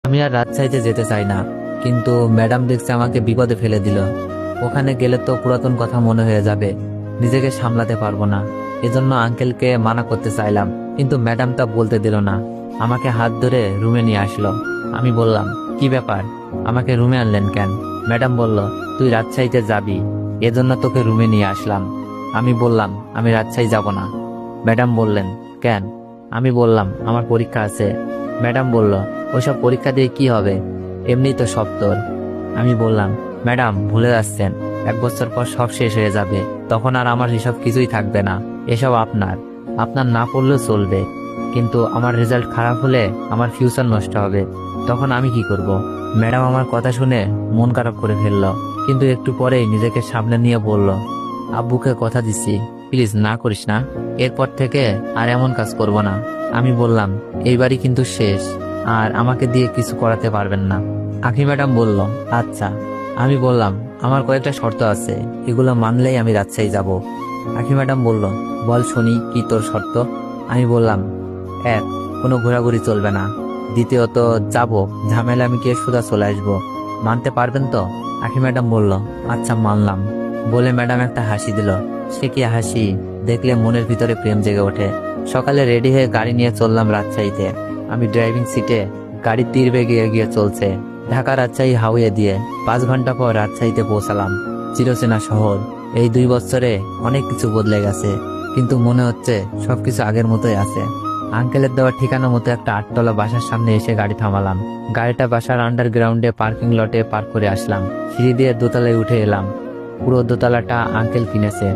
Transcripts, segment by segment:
আমি আর রাজশাহীতে যেতে চাই না, কিন্তু ম্যাডাম দেখছে আমাকে বিপদে ফেলে দিল। ওখানে গেলে তো পুরাতন কথা মনে হয়ে যাবে, নিজেকে সামলাতে পারবো না। এজন্য আঙ্কেলকে মানা করতে চাইলাম, কিন্তু ম্যাডাম তা বলতে দিল না। আমাকে হাত ধরে রুমে নিয়ে আসলো। আমি বললাম, কি ব্যাপার, আমাকে রুমে আনলেন কেন? ম্যাডাম বলল, তুই রাজশাহীতে যাবি, এজন্য তোকে রুমে নিয়ে আসলাম। আমি বললাম, আমি রাজশাহী যাব না। ম্যাডাম বললেন, কেন? আমি বললাম, আমার পরীক্ষা আছে। ম্যাডাম বলল, ওইসব পরীক্ষা দিয়ে কি হবে, এমনি তো সব তোর। আমি বললাম, ম্যাডাম ভুলে যাচ্ছেন, 1 বছর পর সব শেষ হয়ে যাবে, তখন আর আমার এসব কিছুই থাকবে না। এসব আপনার আপনার না পড়লেও চলবে, কিন্তু আমার রেজাল্ট খারাপ হলে আমার ফিউচার নষ্ট হবে, তখন আমি কি করব? ম্যাডাম আমার কথা শুনে মন খারাপ করে ফেললো, কিন্তু একটু পরেই নিজেকে সামনে নিয়ে বলল, আব্বুকে কথা দিচ্ছি, প্লিজ না করিস না, এরপর থেকে আর এমন কাজ করব না। আমি বললাম, এইবারই কিন্তু শেষ, আর আমাকে দিয়ে কিছু করাতে পারবেন না। আখি ম্যাডাম বলল, আচ্ছা। আমি বললাম, আমার কয়েকটা শর্ত আছে, এগুলো মানলেই আমি রাজশাহী যাব। আখি ম্যাডাম বলল, বল শুনি, কি তোর শর্ত? আমি বললাম, 1, কোনো ঘোরাঘুরি চলবে না। দ্বিতীয়ত, যাব, ঝামেলা আমি কে সোজা চলে আসবো। মানতে পারবেন তো? আখি ম্যাডাম বলল, আচ্ছা মানলাম। বলে ম্যাডাম একটা হাসি দিল। সে কি হাসি, দেখলে মনের ভিতরে প্রেম জেগে ওঠে। সকালে রেডি হয়ে গাড়ি নিয়ে চললাম রাজশাহীতে। আমি ড্রাইভিং সিটে, গাড়ি তীর বেগে এগিয়ে চলছে ঢাকা রাজশাহী হাইওয়ে দিয়ে। 5 ঘন্টা পর রাজশাহীতে পৌঁছালাম। চিরচেনা শহর। এই 2 বছরে অনেক কিছু বদলে গেছে, কিন্তু মনে হচ্ছে সবকিছু আগের মতোই আছে। আঙ্কেলের দেওয়া ঠিকানা মতো একটা 8তলা বাসার সামনে এসে গাড়ি থামালাম। গাড়িটা বাসার আন্ডারগ্রাউন্ডে পার্কিং লটে পার্ক করে আসলাম। সিঁড়ি দিয়ে দোতলায় উঠে এলাম। পুরো দোতলাটা আঙ্কেল কিনেছে,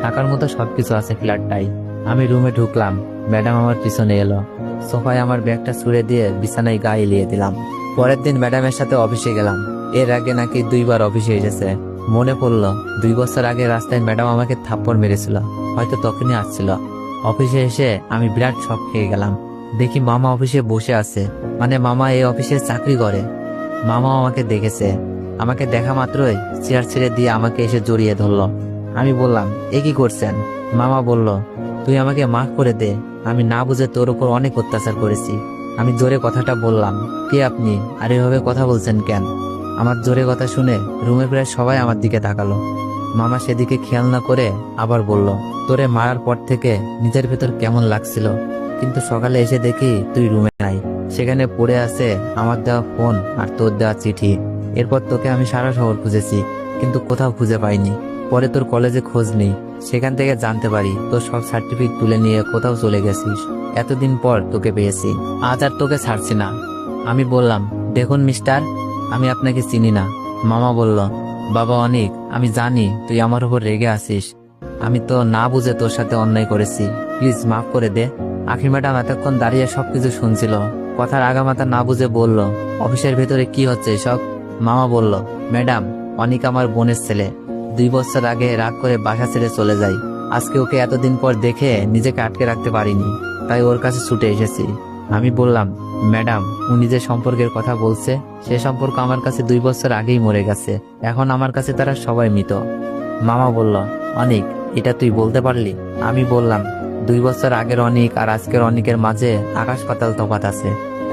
থাকার মতো সবকিছু আছে ফ্ল্যাটটাই। আমি রুমে ঢুকলাম, ম্যাডাম আমার পিছনে এলো। সোফায় আমার ব্যাগটা ছুঁড়ে দিয়ে বিছানায় গা এলিয়ে দিলাম। পরের দিন ম্যাডামের সাথে অফিসে গেলাম। এর আগে নাকি 2বার অফিসে এসেছে। মনে পড়লো 2 বছর আগে রাস্তায় ম্যাডাম আমাকে থাপ্পড় মেরেছিল, হয়তো তখনই আসছিল। অফিসে এসে আমি বিরাট শক খেয়ে গেলাম। দেখি মামা অফিসে বসে আছে, মানে মামা এই অফিসে চাকরি করে। মামাও আমাকে দেখেছে। আমাকে দেখা মাত্রই চেয়ার ছেড়ে দিয়ে আমাকে এসে জড়িয়ে ধরলো। আমি বললাম, এ কি করছেন? মামা বলল, তুই আমাকে মাফ করে দে, আমি না বুঝে তোর উপর অনেক অত্যাচার করেছি। আমি জোরে কথাটা বললাম, কে আপনি, আর এভাবে কথা বলছেন কেন? আমার জোরে কথা শুনে রুমে প্রায় সবাই আমার দিকে তাকালো। মামা সেদিকে খেয়াল না করে আবার বলল, তোরে মারার পর থেকে নিজের ভেতর কেমন লাগছিল, কিন্তু সকালে এসে দেখি তুই রুমে নাই। সেখানে পড়ে আছে আমার দেওয়া ফোন আর তোর দেওয়া চিঠি। এরপর তোকে আমি সারা শহর খুঁজেছি, কিন্তু কোথাও খুঁজে পাইনি। পরে তোর কলেজে খোঁজ নেই, সেখান থেকে জানতে পারি তোর সব সার্টিফিকেট তুলে নিয়ে কোথাও চলে গেছিস। এতদিন পর তোকে পেয়েছি, আজ আর তোকে ছাড়ছি না। আমি বললাম, দেখুন মিস্টার, আমি আপনাকে চিনি না। মামা বলল, বাবা অনিক, আমি জানি তুই আমার উপর রেগে আছিস, আমি তো না বুঝে তোর সাথে অন্যায় করেছি, প্লিজ মাফ করে দে। আখি ম্যাডাম এতক্ষণ দাঁড়িয়ে সবকিছু শুনছিল। কথার আগামাথা না বুঝে বলল, অফিসের ভেতরে কি হচ্ছে এসব? মামা বলল, ম্যাডাম, অনিক আমার বোনের ছেলে, 2 বছর আগে রাগ করে বাসা ছেড়ে চলে যায়। আজকে ওকে এতদিন পর দেখে নিজেকে আটকে রাখতে পারিনি, তাই ওর কাছে ছুটে এসেছি। আমি বললাম, ম্যাডাম, উনি যে সম্পর্কের কথা বলছে, সে সম্পর্ক আমার কাছে 2 বছর আগেই মরে গেছে, এখন আমার কাছে তারা সবাই মৃত। মামা বলল, অনিক, এটা তুই বলতে পারলি? আমি বললাম, 2 বছর আগের অনিক আর আজকের অনিকের মাঝে আকাশ পাতাল তফাৎ আছে।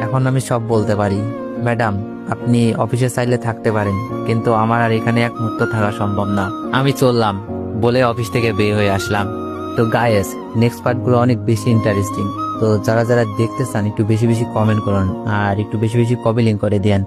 এখন আমি সব বলতে পারি। ম্যাডাম, আপনি অফিসে চাইলে থাকতে পারেন, কিন্তু আমার আর এখানে এক মুহূর্ত থাকা সম্ভব না। আমি চললাম বলে অফিস থেকে বের হয়ে আসলাম। তো গাইস, নেক্সট পার্টগুলো অনেক বেশি ইন্টারেস্টিং। তো যারা যারা দেখতে চান একটু বেশি বেশি কমেন্ট করুন, আর একটু বেশি বেশি কপি লিঙ্ক করে দেন।